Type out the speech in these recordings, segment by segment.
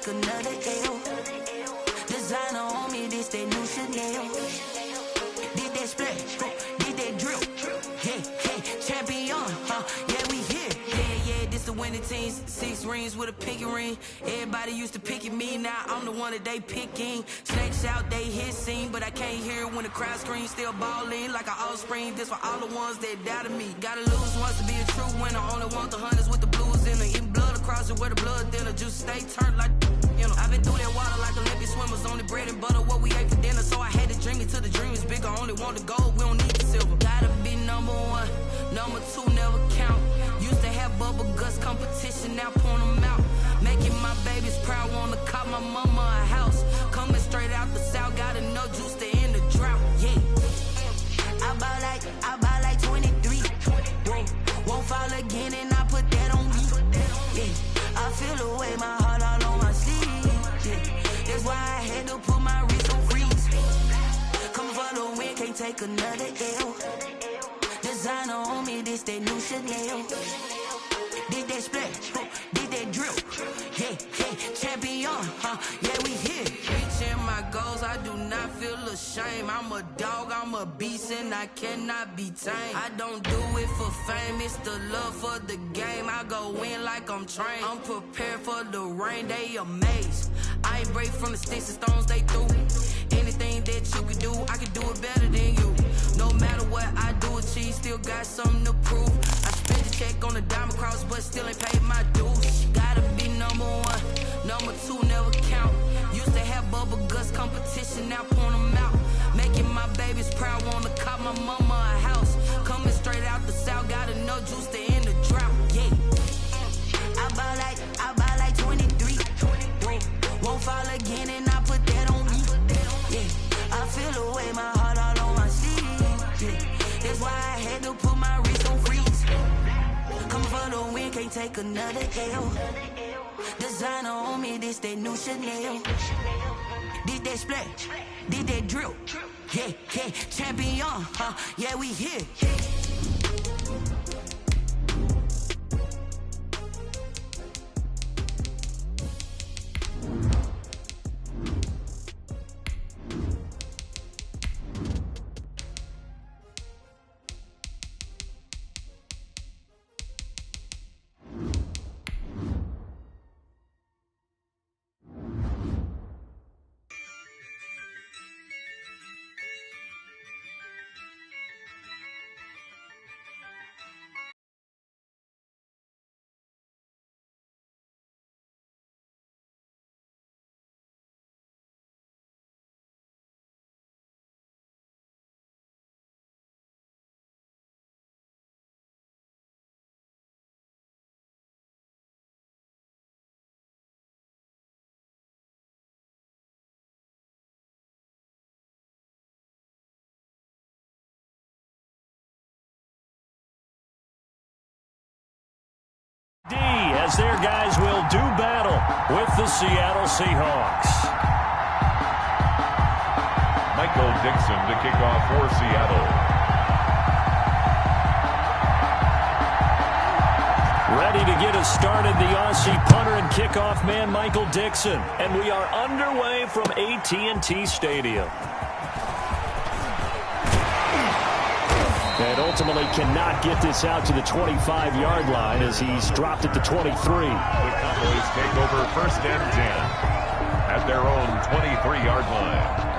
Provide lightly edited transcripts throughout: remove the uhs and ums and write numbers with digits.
take another L. Designer on me, this that new Chanel. Did that splash, did that drill. Yeah, champion, yeah, we here. Yeah, this the winning teams. 6 rings with a pinky ring. Everybody used to picking me, now I'm the one that they picking. Snakes out, they hit scene, but I can't hear it when the crowd screams. Still balling like an offspring. This for all the ones that doubted me. Gotta lose once to be a true winner. Only want the hunters with the blues in it. Eating blood across it where the blood thinner. Juice stay turned like you know. I've been through that water like Olympic swimmers. Only bread and butter what we ate for dinner. So I had to dream it till the dream is bigger. Only want the gold, we don't need the silver. Gotta be number 1, number 2 never count. Used to have bubble guts competition, now point them out. Making my babies proud, wanna cop my mama a house. Coming straight out the south, gotta know juice to end the drought. Yeah, I buy like 23. Whoa, won't fall again and I put that on me. Yeah, I feel the way, my heart all on my sleeve. Yeah, that's why I had to put my wrist on freeze. Come for the win, can't take another L. Designer on me, this that new Chanel. Did that splash, did that drill. Yeah, champion, yeah, we here. Reaching my goals, I do not feel ashamed. I'm a dog, I'm a beast, and I cannot be tamed. I don't do it for fame, it's the love for the game. I go in like I'm trained. I'm prepared for the rain, they amazed. I ain't break from the sticks and stones they threw. Anything that you can do, I can do it better than you. No matter what I do, achieve, still got something to prove. I spent the check on the diamond cross, but still ain't paid my dues. Gotta be number 1, number 2 never count. Used to have bubble guts competition, now point them out. Making my babies proud, wanna cop my mama a house. Coming straight out the south, gotta know juice to end the drought. Yeah, I buy like 23. Won't fall again and I put that on me. Yeah, I feel the way, my heart all on my sleeve. Yeah, that's why I had to put my wrist on freeze. Come for the win, can't take another L. Designer on me, this that new Chanel. Did that splash, did that drill. Yeah, champion, yeah, we here. As their guys will do battle with the Seattle Seahawks. Michael Dickson to kick off for Seattle. Ready to get us started, the Aussie punter and kickoff man, Michael Dickson. And we are underway from AT&T Stadium. And ultimately cannot get this out to the 25-yard line as he's dropped at the 23. The Cowboys take over 1st and 10 at their own 23-yard line.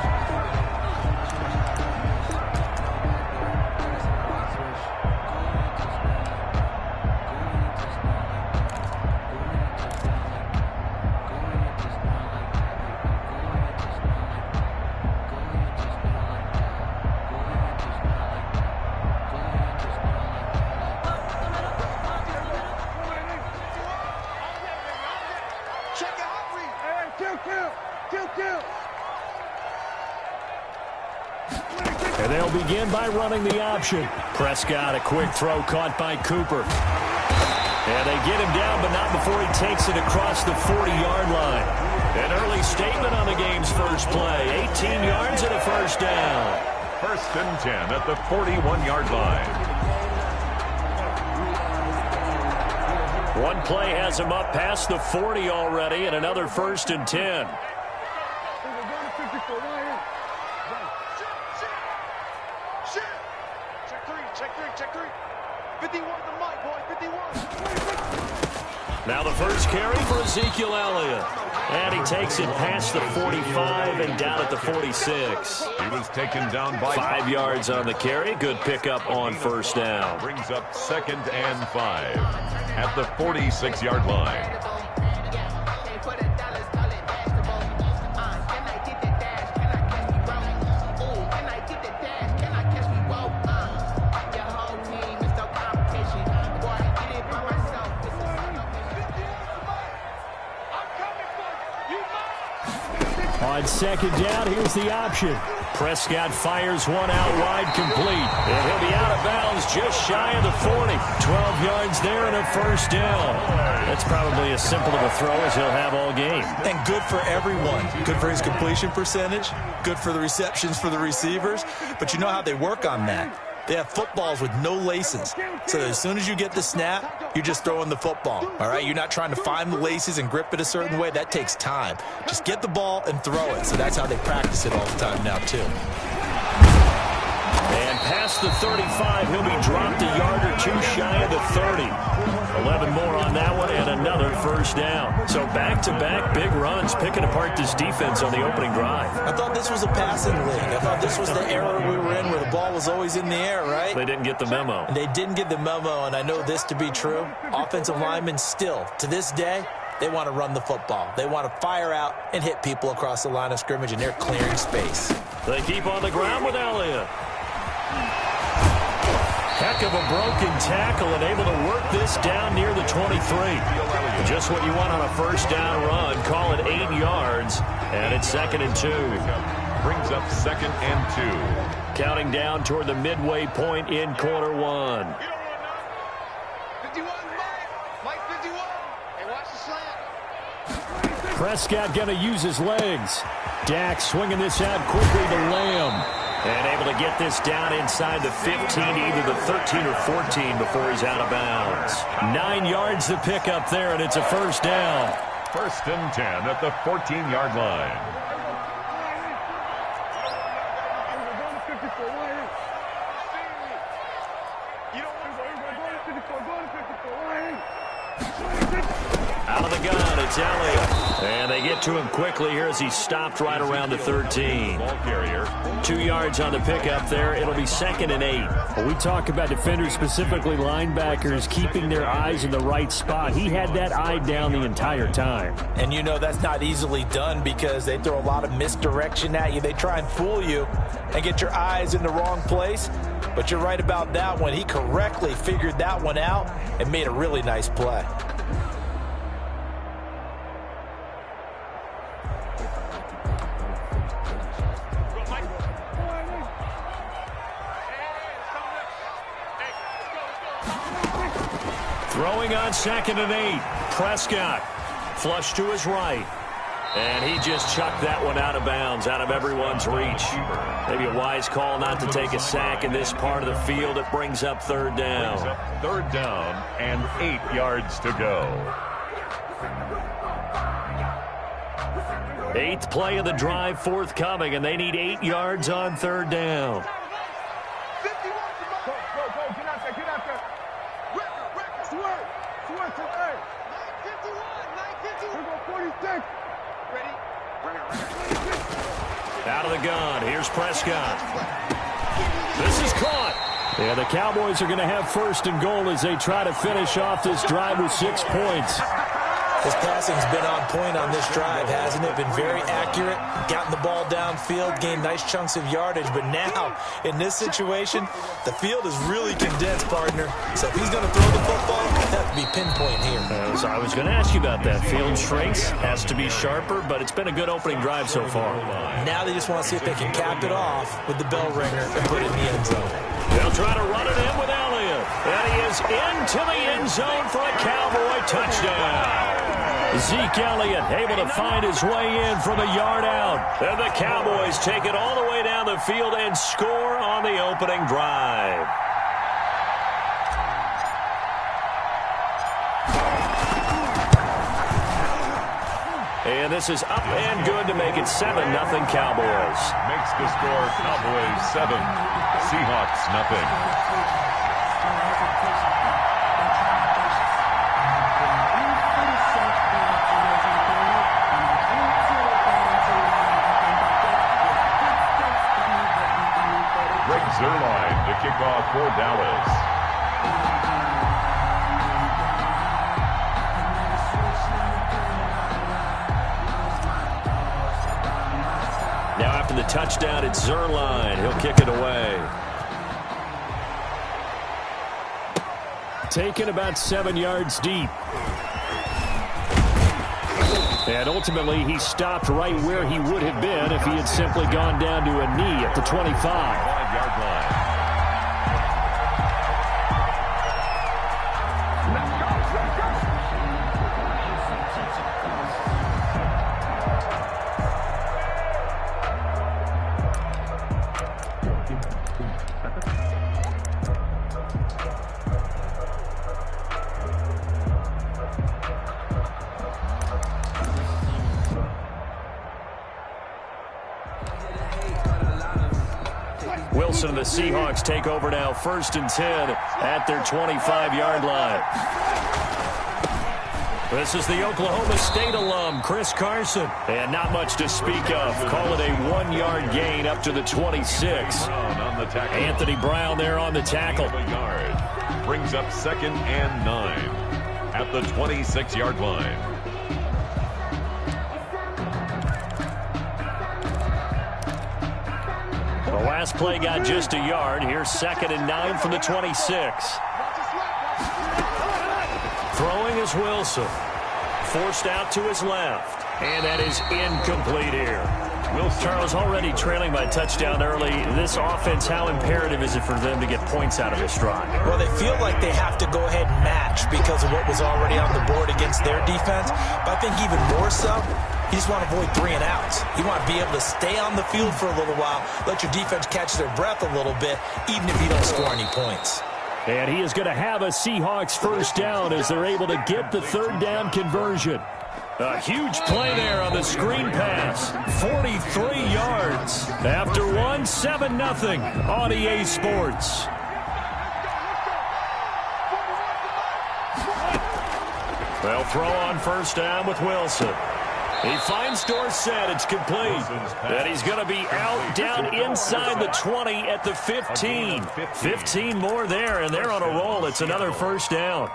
And they'll begin by running the option. Prescott, a quick throw caught by Cooper. And they get him down, but not before he takes it across the 40-yard line. An early statement on the game's first play. 18 yards and a first down. 1st and 10 at the 41-yard line. One play has him up past the 40 already, and another 1st and 10. Check three. 51 the mic, boy, 51. Now the first carry for Ezekiel Elliott. And he takes it past the 45 and down at the 46. He was taken down by 5 yards on the carry. Good pickup on first down. Brings up 2nd and 5 at the 46-yard line. On 2nd down, here's the option. Prescott fires one out wide, complete. And he'll be out of bounds just shy of the 40. 12 yards there and a 1st down. That's probably as simple of a throw as he'll have all game. And good for everyone. Good for his completion percentage. Good for the receptions for the receivers. But you know how they work on that. They have footballs with no laces. So that as soon as you get the snap, you're just throwing the football. All right? You're not trying to find the laces and grip it a certain way. That takes time. Just get the ball and throw it. So that's how they practice it all the time now, too. And past the 35, he'll be dropped a yard or two shy of the 30. 11 more on that one and another 1st down. So back-to-back big runs picking apart this defense on the opening drive. I thought this was a passing league. I thought this was the era we were in where the ball was always in the air, right? They didn't get the memo. And they didn't get the memo, and I know this to be true. Offensive linemen still, to this day, they want to run the football. They want to fire out and hit people across the line of scrimmage, and they're clearing space. They keep on the ground with Elliott. Heck of a broken tackle and able to work this down near the 23. Just what you want on a 1st down run. Call it 8 yards, and it's 2nd and 2. Brings up 2nd and 2. Counting down toward the midway point in quarter 1. 51, Mike 51. Hey, watch the slant. Prescott going to use his legs. Dak swinging this out quickly to Lamb. And able to get this down inside the 15, either the 13 or 14 before he's out of bounds. 9 yards to pick up there, and it's a 1st down. 1st and 10 at the 14-yard line. Out of the gun, it's Elliott. And they get to him quickly here as he stopped right around the 13. Ball carrier. 2 yards on the pickup there. It'll be 2nd and 8. Well, we talk about defenders, specifically linebackers, keeping their eyes in the right spot. He had that eye down the entire time. And you know that's not easily done because they throw a lot of misdirection at you. They try and fool you and get your eyes in the wrong place. But you're right about that one. He correctly figured that one out and made a really nice play. Throwing on 2nd and 8. Prescott flush to his right. And he just chucked that one out of bounds, out of everyone's reach. Maybe a wise call not to take a sack in this part of the field. It brings up 3rd down. Brings up 3rd down and 8 yards to go. 8th play of the drive forthcoming, and they need 8 yards on 3rd down. 51, go, get out there. Swerve to A. 951. Here go 46. Ready? Out of the gun. Here's Prescott. This is caught. Yeah, the Cowboys are going to have 1st and goal as they try to finish off this drive with 6 points. His passing's been on point on this drive, hasn't it? Been very accurate, gotten the ball downfield, gained nice chunks of yardage. But now, in this situation, the field is really condensed, partner. So if he's going to throw the football, it has to be pinpoint here. So I was going to ask you about that. Field shrinks, has to be sharper, but it's been a good opening drive so far. Now they just want to see if they can cap it off with the bell ringer and put it in the end zone. They'll try to run it in with Elliott. And he is into the end zone for a Cowboy touchdown. Zeke Elliott able to find his way in from a yard out. And the Cowboys take it all the way down the field and score on the opening drive. And this is up and good to make it 7-0 Cowboys. Makes the score Cowboys 7, Seahawks nothing. Greg Zuerlein to kick off for Dallas. Now after the touchdown, it's Zuerlein. He'll kick it away. Taken about 7 yards deep. And ultimately, he stopped right where he would have been if he had simply gone down to a knee at the 25. 5-yard line. Wilson and the Seahawks take over now, 1st and 10 at their 25-yard line. This is the Oklahoma State alum, Chris Carson. And not much to speak of. Call it a 1-yard gain up to the 26. On the tackle. Anthony Brown there on the tackle. Brings up 2nd and 9 at the 26-yard line. The last play got just a yard. Here's 2nd and 9 from the 26. Throwing is Wilson. Forced out to his left. And that is incomplete here. Charles already trailing by touchdown early. This offense, how imperative is it for them to get points out of this drive? Well, they feel like they have to go ahead and match because of what was already on the board against their defense. But I think even more so, you just want to avoid 3 and outs. You want to be able to stay on the field for a little while, let your defense catch their breath a little bit, even if you don't score any points. And he is going to have a Seahawks first down as they're able to get the 3rd down conversion. A huge play there on the screen pass. 43 yards. After 7-0 on EA Sports. They'll throw on 1st down with Wilson. He finds Dorsett. It's complete. And he's going to be out down inside the 20 at the 15. 15 more there, and they're on a roll. It's another 1st down.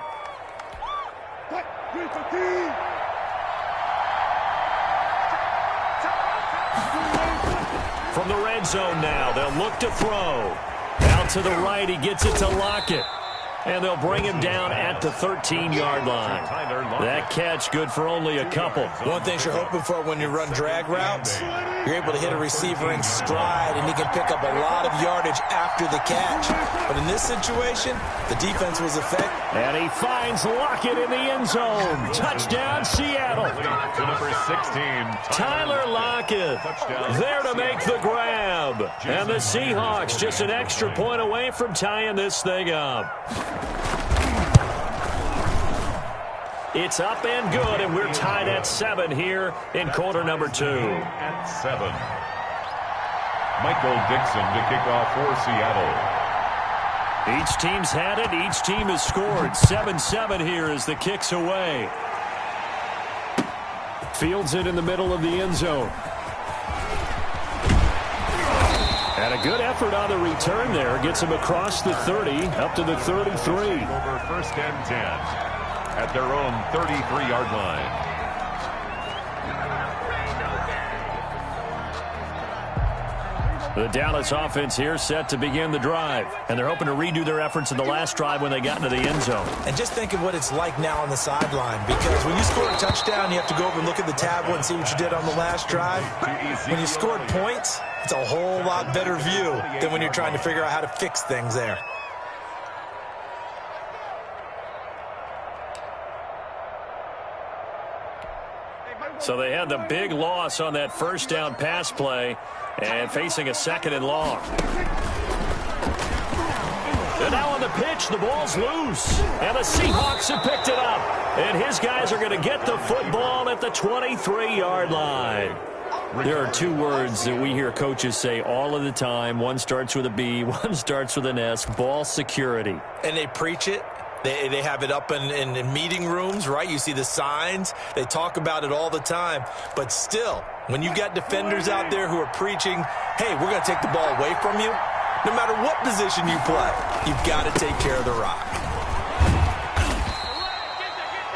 From the red zone now, they'll look to throw. Out to the right, he gets it to Lockett. And they'll bring him down at the 13-yard line. That catch good for only a couple. One thing you're hoping for when you run drag routes, you're able to hit a receiver in stride, and he can pick up a lot of yardage after the catch. But in this situation, the defense was effective. And he finds Lockett in the end zone. Touchdown, Seattle. To number 16, Tyler Lockett there to make the grab. And the Seahawks just an extra point away from tying this thing up. It's up and good, and we're tied at 7 here in quarter number 2. At 7. Michael Dixon to kick off for Seattle. Each team's had it. Each team has scored. 7-7 here as the kick's away. Fields it in the middle of the end zone. And a good effort on the return there. Gets him across the 30, up to the 33. Over 1st and 10 at their own 33-yard line. The Dallas offense here set to begin the drive. And they're hoping to redo their efforts in the last drive when they got into the end zone. And just think of what it's like now on the sideline, because when you score a touchdown, you have to go over and look at the tablet and see what you did on the last drive. When you scored points, it's a whole lot better view than when you're trying to figure out how to fix things there. So they had the big loss on that 1st down pass play and facing a 2nd and long. And now on the pitch. The ball's loose. And the Seahawks have picked it up. And his guys are going to get the football at the 23-yard line. There are two words that we hear coaches say all of the time. One starts with a B, one starts with an S, ball security. And they preach it. They have it up in meeting rooms, right? You see the signs. They talk about it all the time. But still, when you got defenders out there who are preaching, hey, we're going to take the ball away from you, no matter what position you play, you've got to take care of the rock.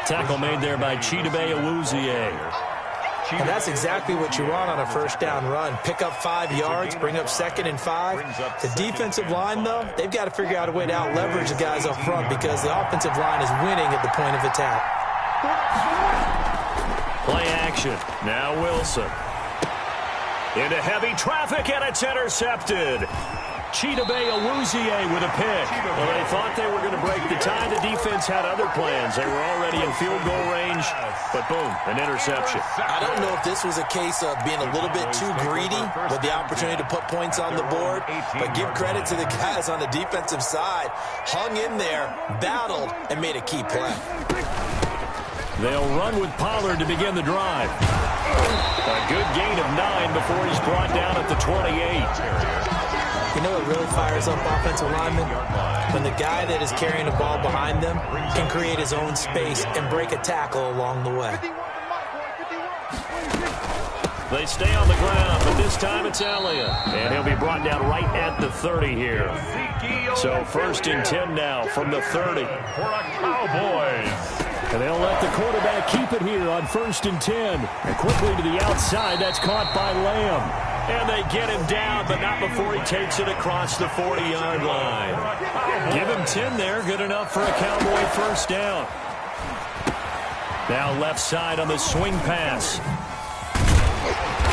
Tackle made there by Chidobe Awuzie. And that's exactly what you want on a first down run. Pick up 5 yards, bring up 2nd and 5. The defensive line, though, they've got to figure out a way to out-leverage the guys up front because the offensive line is winning at the point of attack. Play action. Now Wilson. Into heavy traffic, and it's intercepted. Chidobe Awuzie with a pick. Well, they thought they were going to break the tie. The defense had other plans. They were already in field goal range, but boom, an interception. I don't know if this was a case of being a little bit too greedy with the opportunity to put points on the board, but give credit to the guys on the defensive side. Hung in there, battled, and made a key play. They'll run with Pollard to begin the drive. A good gain of 9 before he's brought down at the 28. You know what really fires up offensive linemen? When the guy that is carrying the ball behind them can create his own space and break a tackle along the way. They stay on the ground, but this time it's Elliott. And he'll be brought down right at the 30 here. So 1st and 10 now from the 30. For a Cowboys. And they'll let the quarterback keep it here on 1st and 10. And quickly to the outside, that's caught by Lamb. And they get him down, but not before he takes it across the 40-yard line. Give him 10 there, good enough for a Cowboy first down. Now left side on the swing pass.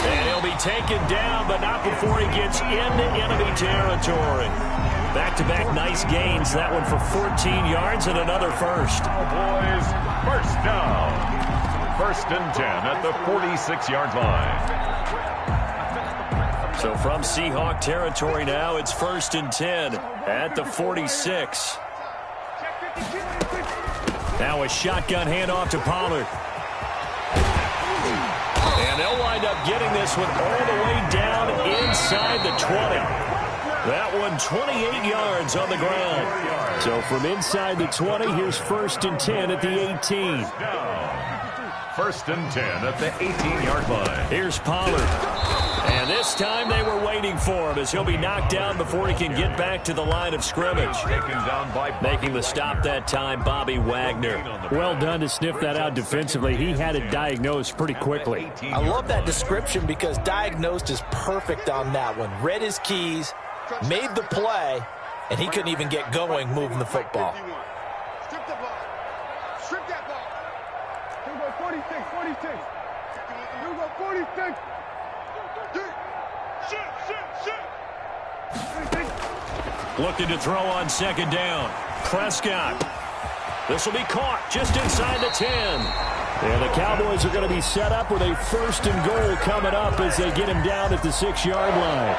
And he'll be taken down, but not before he gets into enemy territory. Back-to-back nice gains. That one for 14 yards and another first. Cowboys, first down. 1st and 10 at the 46-yard line. So from Seahawk territory now, it's 1st and 10 at the 46. Now a shotgun handoff to Pollard. And they'll wind up getting this one all the way down inside the 20. That one 28 yards on the ground. So from inside the 20, here's 1st and 10 at the 18. 1st and 10 at the 18-yard line. Here's Pollard. And this time they were waiting for him as he'll be knocked down before he can get back to the line of scrimmage. Making the stop that time, Bobby Wagner. Well done to sniff that out defensively. He had it diagnosed pretty quickly. I love that description because diagnosed is perfect on that one. Read his keys, made the play, and he couldn't even get going moving the football. Strip the ball. Strip that ball. Here we go, 46, 46. Here we go, 46. Looking to throw on 2nd down. Prescott. This will be caught just inside the 10. And the Cowboys are going to be set up with a 1st and goal coming up as they get him down at the 6-yard line.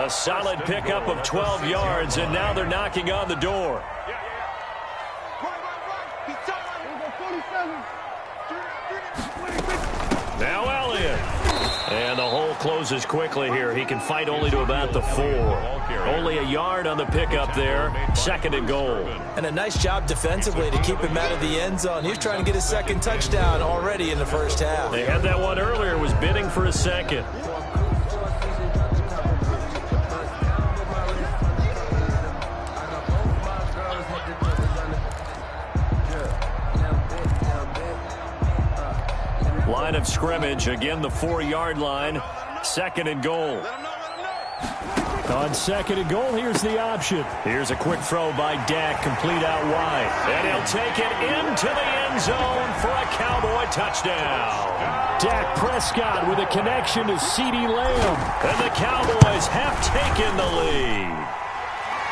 A solid pickup of 12 yards, and now they're knocking on the door. Now Elliott. And the hole closes quickly here. He can fight only to about the 4. Only a yard on the pickup there. 2nd and goal. And a nice job defensively to keep him out of the end zone. He was trying to get his 2nd touchdown already in the first half. They had that one earlier. Was bidding for a 2nd. Line of scrimmage, again the 4-yard line, 2nd and goal. On 2nd and goal, here's the option. Here's a quick throw by Dak, complete out wide. And he'll take it into the end zone for a Cowboy touchdown. Dak Prescott with a connection to CeeDee Lamb. And the Cowboys have taken the lead.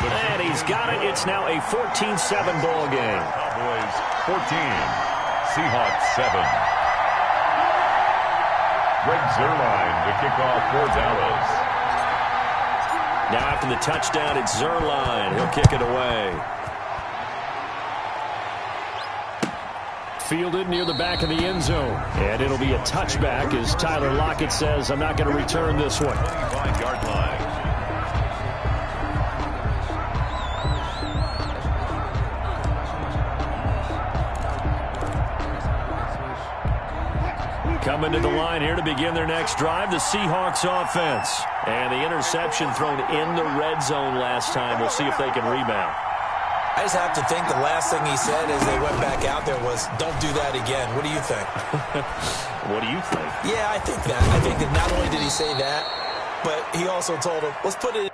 And he's got it. It's now a 14-7 ball game. Cowboys 14, Seahawks 7. Greg Zuerlein to kick off for Dallas. Now after the touchdown, it's Zuerlein. He'll kick it away. fielded near the back of the end zone. And it'll be a touchback as Tyler Lockett says, I'm not going to return this one. 25-yard line. Coming to the line here to begin their next drive, the Seahawks offense. And the interception thrown in the red zone last time. We'll see if they can rebound. I just have to think the last thing he said as they went back out there was, don't do that again. What do you think? What do you think? Yeah, I think that. I think that not only did he say that, but he also told him, let's put it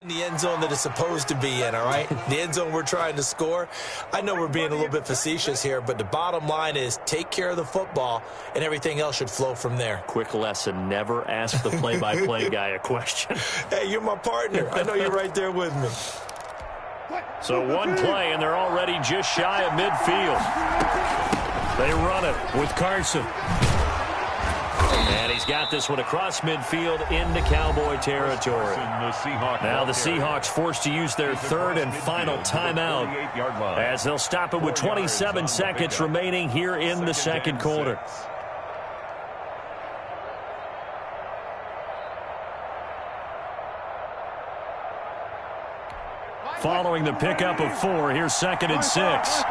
The end zone that it's supposed to be in, all right? The end zone we're trying to score. I know we're being a little bit facetious here, but the bottom line is take care of the football, and everything else should flow from there. Quick lesson, never ask the play-by-play guy a question. Hey, you're my partner. I know you're right there with me. So one play, and they're already just shy of midfield. They run it with Carson. And he's got this one across midfield into Cowboy territory. Now the Seahawks forced to use their third and final timeout as they'll stop it with 27 seconds remaining here in the second quarter. Following the pickup of 4, here's 2nd and 6.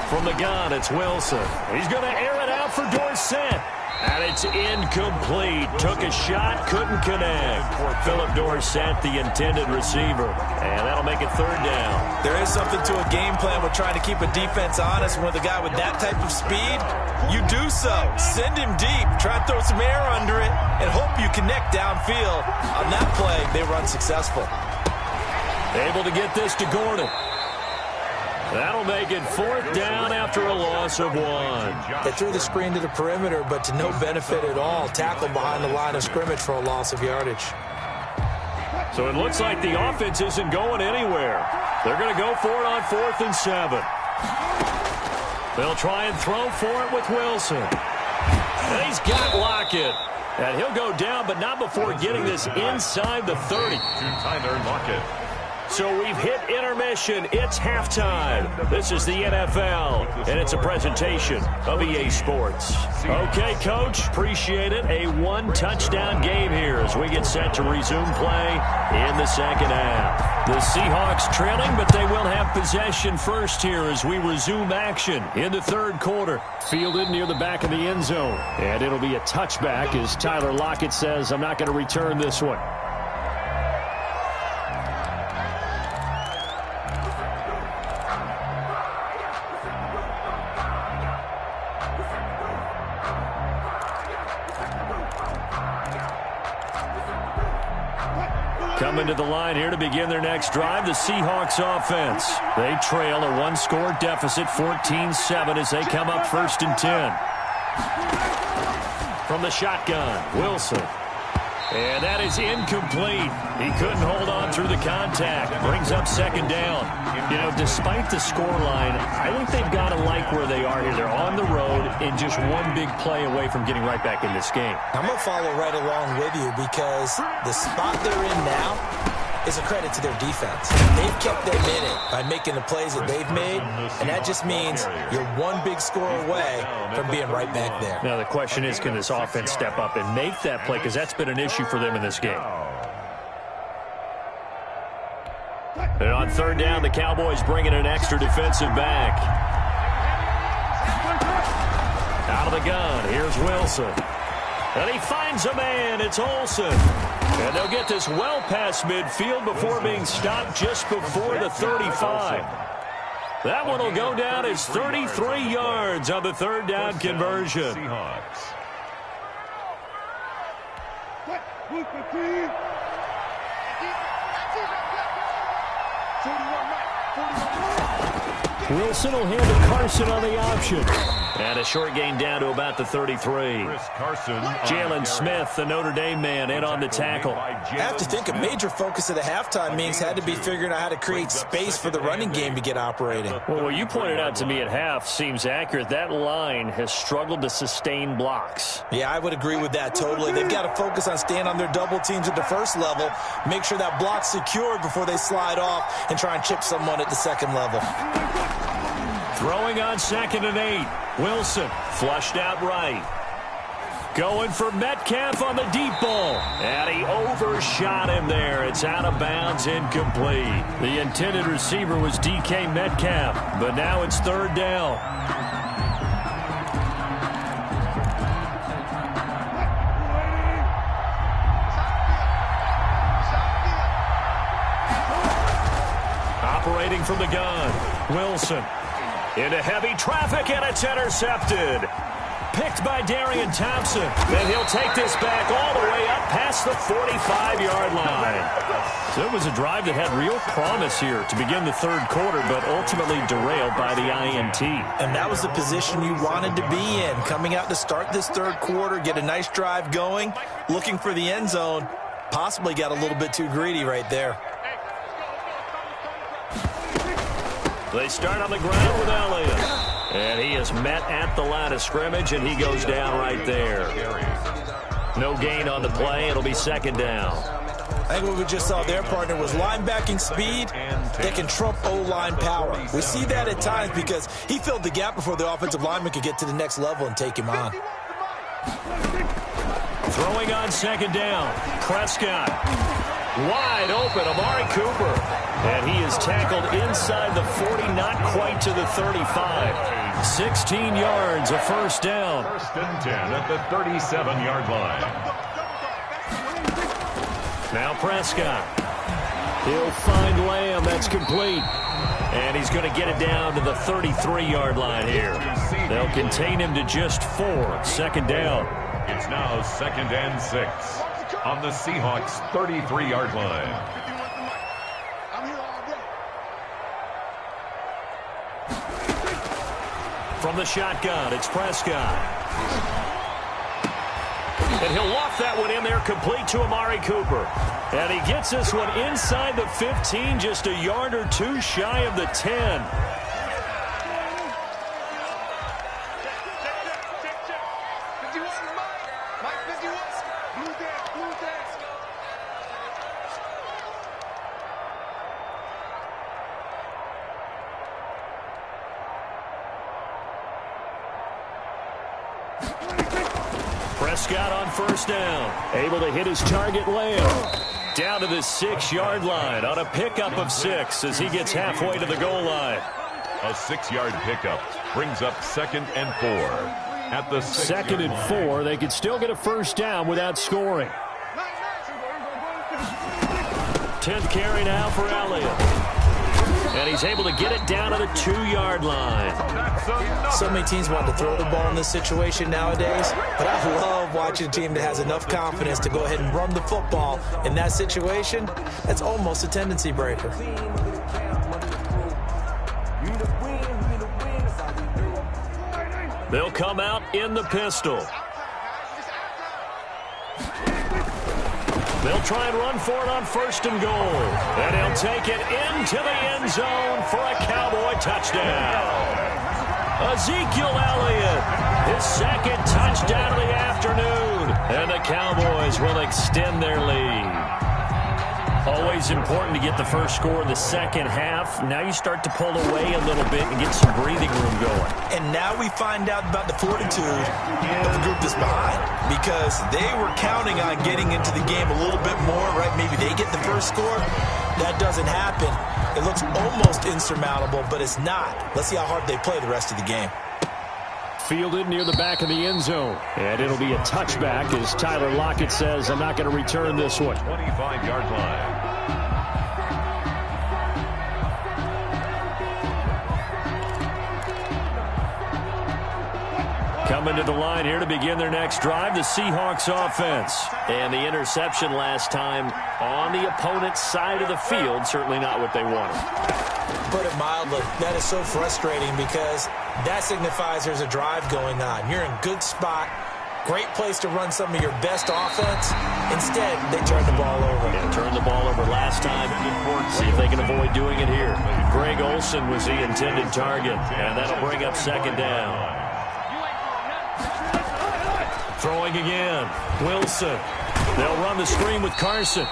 From the gun, it's Wilson. He's going to air it out for Dorsett. And it's incomplete. Took a shot, couldn't connect. Philip Dorsett, the intended receiver. And that'll make it 3rd down. There is something to a game plan with trying to keep a defense honest. With a guy with that type of speed, you do so. Send him deep. Try and throw some air under it and hope you connect downfield. On that play, they run successful. Able to get this to Gordon. That'll make it 4th down after a loss of 1. They threw the screen to the perimeter, but to no benefit at all. Tackle behind the line of scrimmage for a loss of yardage. So it looks like the offense isn't going anywhere. They're going to go for it on 4th and 7. They'll try and throw for it with Wilson. And he's got Lockett. And he'll go down, but not before getting this inside the 30. To Tyler Lockett. So we've hit intermission. It's halftime. This is the NFL, and it's a presentation of EA Sports. Okay, Coach, appreciate it. A 1-touchdown game here as we get set to resume play in the second half. The Seahawks trailing, but they will have possession first here as we resume action in the 3rd quarter. Fielded near the back of the end zone, and it'll be a touchback as Tyler Lockett says, I'm not going to return this one. Coming to the line here to begin their next drive, the Seahawks offense. They trail a 1-score deficit, 14-7, as they come up 1st and 10. From the shotgun, Wilson. And that is incomplete. He couldn't hold on through the contact. Brings up 2nd down. You know, despite the scoreline, I think they've got to like where they are here. They're on the road and just one big play away from getting right back in this game. I'm going to follow right along with you because the spot they're in now is a credit to their defense. They've kept them in it by making the plays that they've made, and that just means you're one big score away from being right back there. Now the question is, can this offense step up and make that play, because that's been an issue for them in this game. And on 3rd down, the Cowboys bring in an extra defensive back. Out of the gun, here's Wilson. And he finds a man, it's Olsen. And they'll get this well past midfield before being stopped just before the 35. That one will go down as 33 yards on the 3rd down conversion. Seahawks. Wilson will hand to Carson on the option. And a short gain down to about the 33. Jalen Smith, the Notre Dame man, in on the tackle. I have to think a major focus of the halftime meetings had to be figuring out how to create space for the running game to get operating. Well, what you pointed out to me at half seems accurate. That line has struggled to sustain blocks. Yeah, I would agree with that totally. They've got to focus on staying on their double teams at the first level, make sure that block's secured before they slide off and try and chip someone at the second level. Throwing on 2nd and 8. Wilson flushed out right. Going for Metcalf on the deep ball. And he overshot him there. It's out of bounds, incomplete. The intended receiver was DK Metcalf, but now it's 3rd down. Operating from the gun, Wilson. Into heavy traffic, and it's intercepted. picked by Darian Thompson. And he'll take this back all the way up past the 45-yard line. So it was a drive that had real promise here to begin the third quarter, but ultimately derailed by the INT. And that was the position you wanted to be in, coming out to start this third quarter, get a nice drive going, looking for the end zone. Possibly got a little bit too greedy right there. They start on the ground with Elliott. And he is met at the line of scrimmage, and he goes down right there. No gain on the play. It'll be second down. I think what we just saw there, partner, was linebacking speed that can trump O-line power. We see that at times because he filled the gap before the offensive lineman could get to the next level and take him on. Throwing on second down, Prescott. Wide open, Amari Cooper. And he is tackled inside the 40, not quite to the 35. 16 yards, a first down. First and 10 at the 37-yard line. Now Prescott. He'll find Lamb. That's complete. And he's going to get it down to the 33-yard line here. They'll contain him to just 4. Second down. It's now second and 6 on the Seahawks' 33-yard line. From the shotgun, it's Prescott. And he'll loft that one in there, complete to Amari Cooper. And he gets this one inside the 15, just a yard or two shy of the 10. Prescott on first down. Able to hit his target, Lamb. Down to the 6-yard line on a pickup of 6 as he gets halfway to the goal line. A 6-yard pickup brings up second and 4. At the second and 4, they could still get a first down without scoring. 10th carry now for Elliott. And he's able to get it down to the 2-yard line. So many teams want to throw the ball in this situation nowadays, but I love watching a team that has enough confidence to go ahead and run the football in that situation. That's almost a tendency breaker. They'll come out in the pistol. They'll try and run for it on first and goal. And he'll take it into the end zone for a Cowboy touchdown. Ezekiel Elliott, his second touchdown of the afternoon. And the Cowboys will extend their lead. Always important to get the first score in the second half. Now you start to pull away a little bit and get some breathing room going. And now we find out about the fortitude of the group that's behind, because they were counting on getting into the game a little bit more, right? Maybe they get the first score. That doesn't happen. It looks almost insurmountable, but it's not. Let's see how hard they play the rest of the game. Fielded near the back of the end zone. And it'll be a touchback as Tyler Lockett says, I'm not going to return this one. 25-yard line. Coming to the line here to begin their next drive, the Seahawks offense. And the interception last time on the opponent's side of the field, certainly not what they wanted. Put it mildly, that is so frustrating because that signifies there's a drive going on. You're in a good spot, great place to run some of your best offense. Instead, they turn the ball over. Yeah, turned the ball over last time. See if they can avoid doing it here. Greg Olsen was the intended target, and that'll bring up second down. Throwing again, Wilson. They'll run the screen with Carson.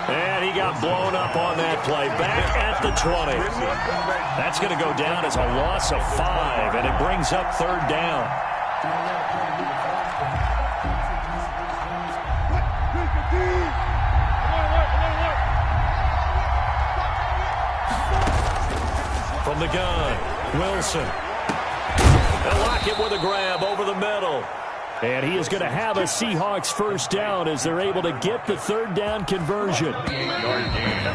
And he got blown up on that play. Back at the 20. That's going to go down as a loss of 5, and it brings up third down. From the gun, Wilson. They'll lock it with a grab over the middle. And he is going to have a Seahawks first down as they're able to get the third down conversion. 8-yard gain.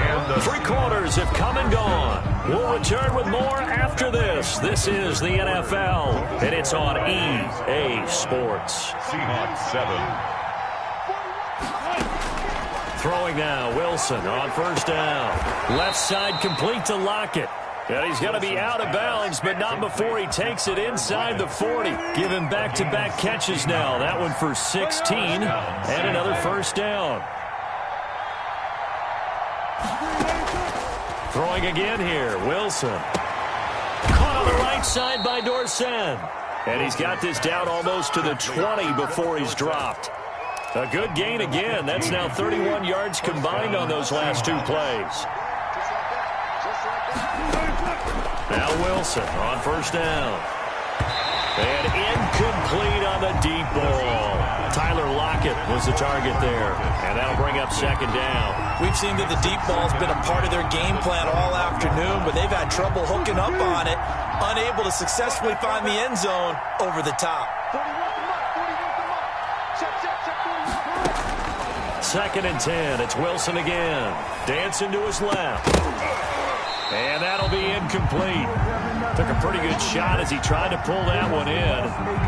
And Three quarters have come and gone. We'll return with more after this. This is the NFL, and it's on EA Sports. Seahawks 7. Throwing now, Wilson on first down. Left side complete to Lockett. And he's going to be out of bounds, but not before he takes it inside the 40. Give him back-to-back catches now. That one for 16 and another first down. Throwing again here, Wilson. Caught on the right side by Dorsett. And he's got this down almost to the 20 before he's dropped. A good gain again. That's now 31 yards combined on those last two plays. Now Wilson on first down. And incomplete on the deep ball. Tyler Lockett was the target there. And that'll bring up second down. We've seen that the deep ball's been a part of their game plan all afternoon, but they've had trouble hooking up on it, unable to successfully find the end zone over the top. Second and 10. It's Wilson again. Dancing to his left. And that'll be incomplete. Took a pretty good shot as he tried to pull that one in.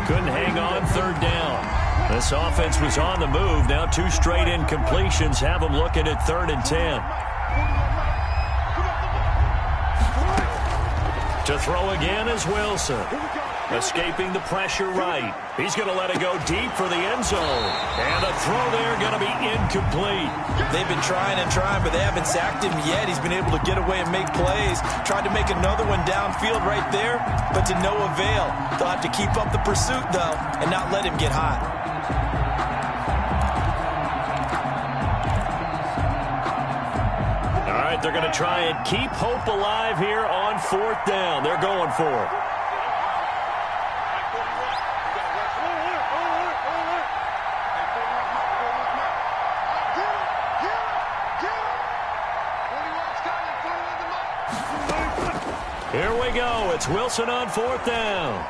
Couldn't hang on third down. This offense was on the move. Now two straight incompletions have them looking at 3rd and 10. To throw again is Wilson. Escaping the pressure right. He's going to let it go deep for the end zone. And the throw there going to be incomplete. They've been trying and trying, but they haven't sacked him yet. He's been able to get away and make plays. Tried to make another one downfield right there, but to no avail. They'll have to keep up the pursuit, though, and not let him get hot. All right, they're going to try and keep hope alive here on 4th down. They're going for it. Here we go. It's Wilson on 4th down.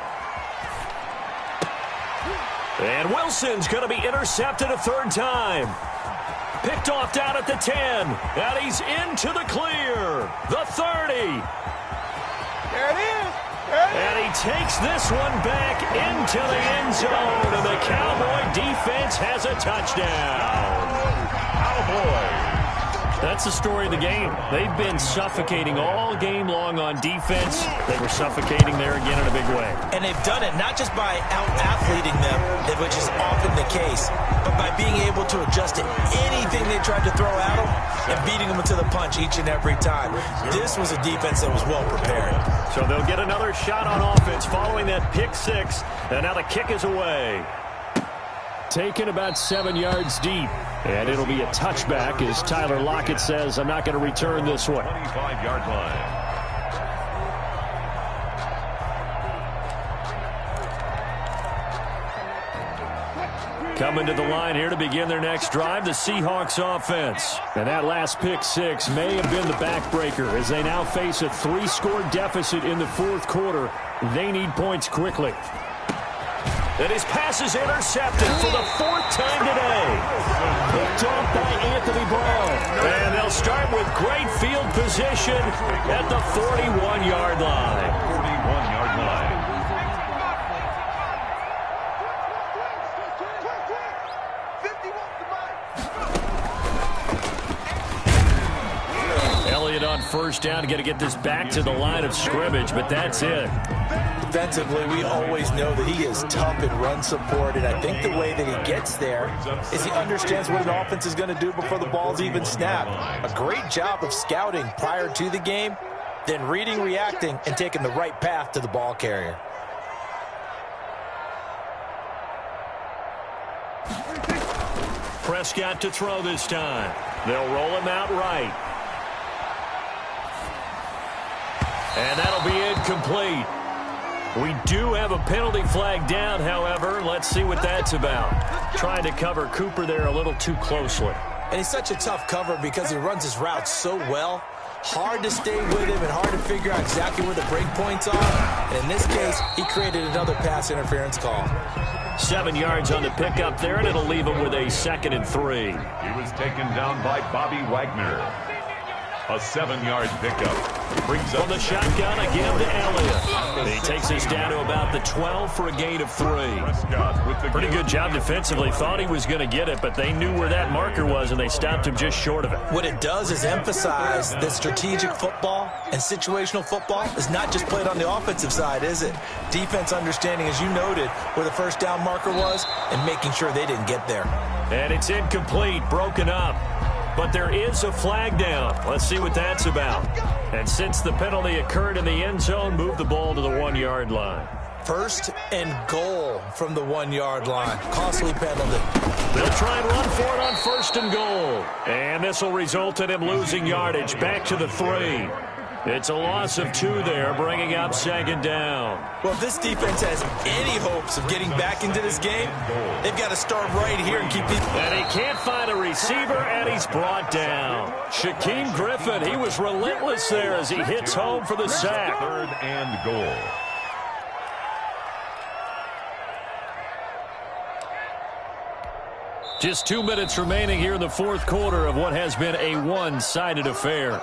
And Wilson's going to be intercepted a third time. Picked off down at the 10. And he's into the clear. The 30. There it is. And he takes this one back into the end zone. And the Cowboy defense has a touchdown. Cowboys. That's the story of the game. They've been suffocating all game long on defense. They were suffocating there again in a big way. And they've done it not just by out-athleting them, which is often the case, but by being able to adjust to anything they tried to throw at them and beating them to the punch each and every time. This was a defense that was well prepared. So they'll get another shot on offense following that pick six. And now the kick is away. Taken about 7 yards deep. And it'll be a touchback as Tyler Lockett says, I'm not going to return this one. 25-yard line. Coming to the line here to begin their next drive, the Seahawks offense. And that last pick six may have been the backbreaker as they now face a 3-score deficit in the 4th quarter. They need points quickly. And his pass is intercepted for the 4th time today. Picked off by Anthony Barr. And they'll start with great field position at the 41-yard line. 41-yard line. Elliott on first down. Got to get this back to the line of scrimmage, but that's it. Defensively, we always know that he is tough in run support, and I think the way that he gets there is he understands what an offense is going to do before the ball's even snapped. A great job of scouting prior to the game, then reading, reacting, and taking the right path to the ball carrier. Prescott to throw this time. They'll roll him out right. And that'll be incomplete. We do have a penalty flag down, however. Let's see what that's about. Trying to cover Cooper there a little too closely. And he's such a tough cover because he runs his routes so well. Hard to stay with him and hard to figure out exactly where the break points are. And in this case, he created another pass interference call. 7 yards on the pickup there, and it'll leave him with a 2nd and 3. He was taken down by Bobby Wagner. A 7-yard pickup. Brings up from the shotgun again to Elliott. He takes us down to about the 12 for a gain of 3. Pretty good job defensively. Thought he was going to get it, but they knew where that marker was, and they stopped him just short of it. What it does is emphasize that strategic football and situational football is not just played on the offensive side, is it? Defense understanding, as you noted, where the first down marker was and making sure they didn't get there. And it's incomplete, broken up. But there is a flag down. Let's see what that's about. And since the penalty occurred in the end zone, move the ball to the 1-yard line. First and goal from the 1-yard line. Costly penalty. They'll try and run for it on first and goal. And this will result in him losing yardage back to the 3. It's a loss of 2 there, bringing up second down. Well, if this defense has any hopes of getting back into this game, they've got to start right here and keep these. And he can't find a receiver, and he's brought down. Shaquem Griffin, he was relentless there as he hits home for the sack. 3rd and goal. Just 2 minutes remaining here in the fourth quarter of what has been a one-sided affair.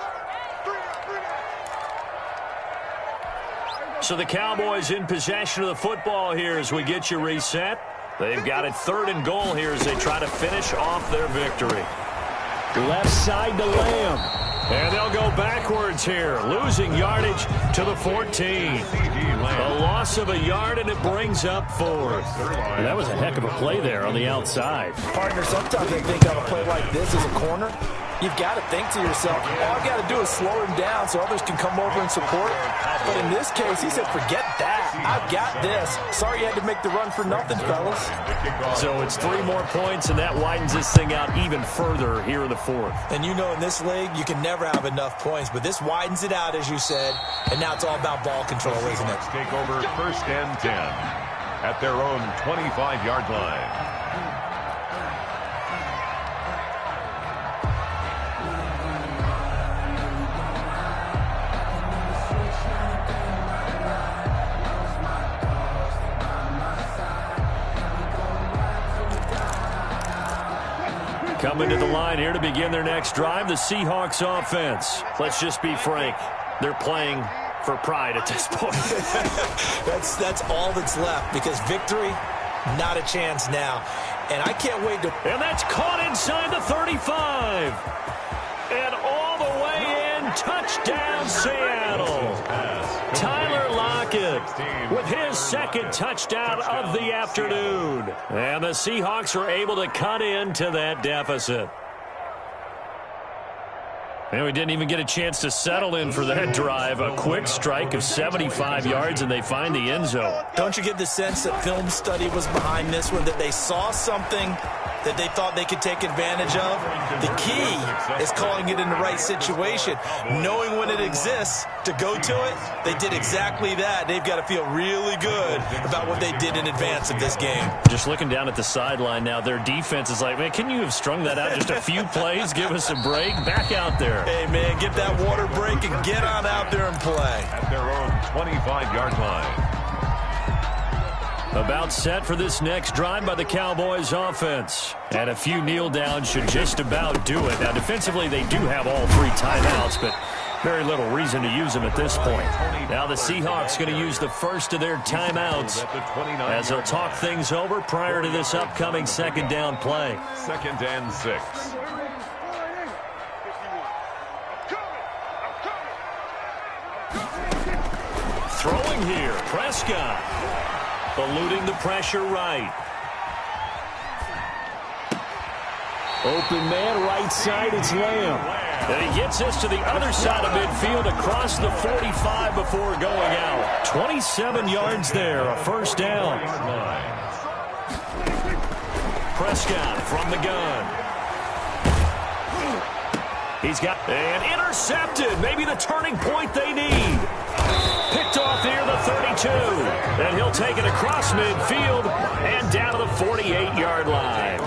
So the Cowboys in possession of the football here as we get you reset. They've got it 3rd and goal here as they try to finish off their victory. Left side to Lamb. And they'll go backwards here, losing yardage to the 14. A loss of a yard, and it brings up 4th. And that was a heck of a play there on the outside. Partner, sometimes I think on a play like this as a corner, you've got to think to yourself, all I've got to do is slow him down so others can come over and support. But in this case, he said, forget that. I've got this. Sorry you had to make the run for nothing, fellas. So it's 3 more points, and that widens this thing out even further here in the 4th. And you know in this league, you can never have enough points, but this widens it out, as you said, and now it's all about ball control, isn't it? Take over 1st and 10 at their own 25-yard line. Coming to the line here to begin their next drive, the Seahawks offense. Let's just be frank. They're playing for pride at this point. That's all that's left, because victory, not a chance now. And I can't wait to... And that's caught inside the 35. And all the way in, touchdown Seattle. Tyler Lockett with his 2nd touchdown of the afternoon. And the Seahawks are able to cut into that deficit. And we didn't even get a chance to settle in for that drive. A quick strike of 75 yards, and they find the end zone. Don't you get the sense that film study was behind this one, that they saw something that they thought they could take advantage of? The key is calling it in the right situation. Knowing when it exists to go to it, they did exactly that. They've got to feel really good about what they did in advance of this game. Just looking down at the sideline now, their defense is like, man, can you have strung that out just a few plays? Give us a break. Back out there. Hey, man, get that water break and get on out there and play. At their own 25-yard line. About set for this next drive by the Cowboys offense. And a few kneel downs should just about do it. Now, defensively, they do have all 3 timeouts, but very little reason to use them at this point. Now the Seahawks going to use the first of their timeouts as they'll talk things over prior to this upcoming 2nd down play. 2nd and 6. Throwing here, Prescott. Eluding the pressure right. Open man, right side, it's Lamb. And he gets this to the other side of midfield across the 45 before going out. 27 yards there, a 1st down. Prescott from the gun. He's got and intercepted. Maybe the turning point they need. Picked off near the 32. And he'll take it across midfield and down to the 48-yard line.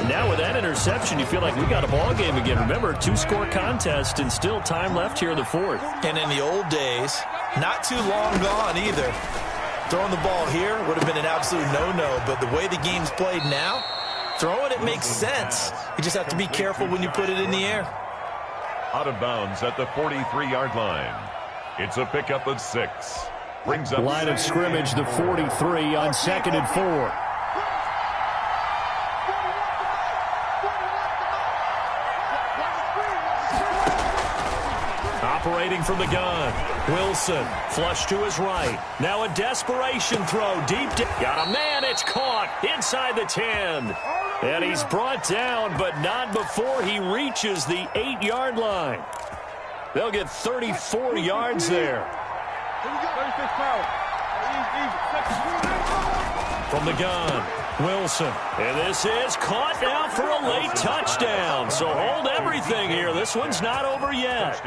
Now with that interception, you feel like we got a ball game again. Remember, 2-score contest and still time left here in the 4th. And in the old days, not too long gone either, throwing the ball here would have been an absolute no-no. But the way the game's played now, throwing it makes sense. You just have to be careful when you put it in the air. Out of bounds at the 43-yard line. It's a pickup of 6. Brings up line of scrimmage, the 43 on 2nd and 4. Operating from the gun. Wilson, flush to his right. Now a desperation throw. Deep. Got a man. It's caught inside the 10. And he's brought down, but not before he reaches the 8-yard line. They'll get 34 yards there. From the gun, Wilson. And this is caught now for a late touchdown. So hold everything here. This one's not over yet.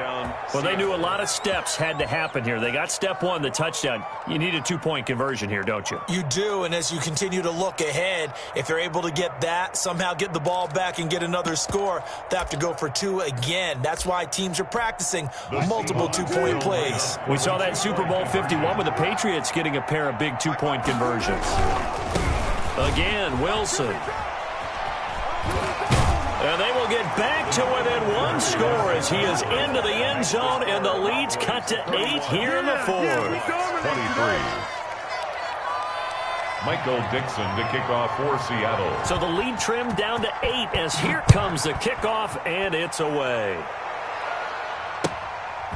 Well, they knew a lot of steps had to happen here. They got step 1, the touchdown. You need a 2-point conversion here, don't you? You do, and as you continue to look ahead, if they're able to get that, somehow get the ball back and get another score, they have to go for 2 again. That's why teams are practicing multiple 2-point plays. We saw that Super Bowl 51 with the Patriots getting a pair of big 2-point conversions. Again, Wilson. And they will get back to within 1 score as he is into the end zone, and the lead's cut to 8 here in the 4th. 23. Michael Dixon to kick off for Seattle. So the lead trimmed down to 8 as here comes the kickoff, and it's away.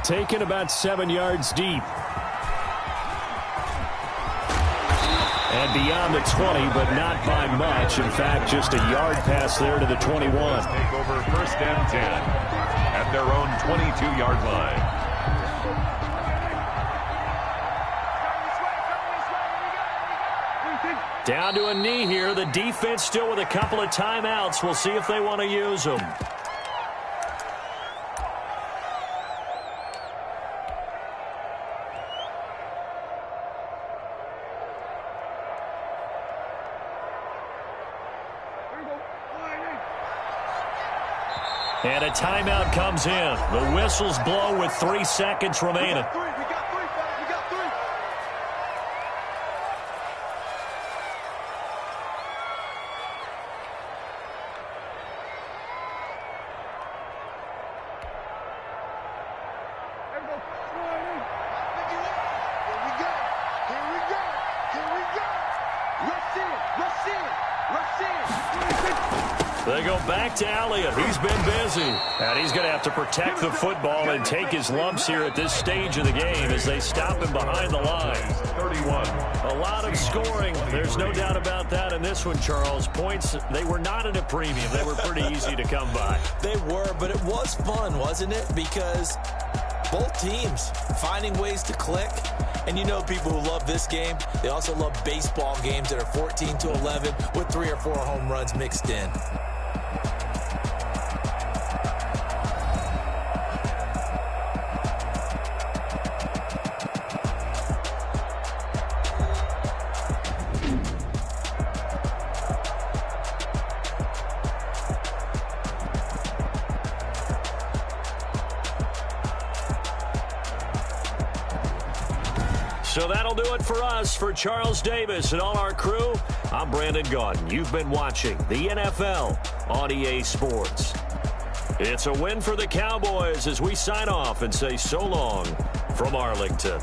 Taken about 7 yards deep. And beyond the 20, but not by much. In fact, just a yard pass there to the 21. Take over 1st and 10 at their own 22-yard line. Down to a knee here. The defense still with a couple of timeouts. We'll see if they want to use them. And a timeout comes in. The whistles blow with 3 seconds remaining. They go back to Elliott. He's been busy. And he's going to have to protect the football and take his lumps here at this stage of the game as they stop him behind the line. 31. A lot of scoring. There's no doubt about that in this one, Charles. Points, they were not at a premium. They were pretty easy to come by. They were, but it was fun, wasn't it? Because both teams finding ways to click. And you know people who love this game, they also love baseball games that are 14-11 with 3 or 4 home runs mixed in. So that'll do it for us. For Charles Davis and all our crew, I'm Brandon Gaudin. You've been watching the NFL on EA Sports. It's a win for the Cowboys as we sign off and say so long from Arlington.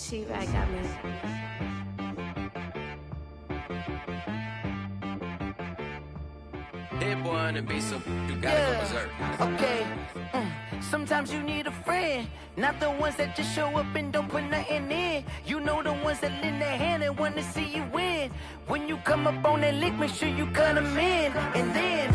She-Rag got me. Hit boy on the beat, so you gotta go berserk. Okay. Sometimes you need a friend, not the ones that just show up and don't put nothing in. You know the ones that lend their hand and want to see you win. When you come up on that lick, make sure you cut them in. And then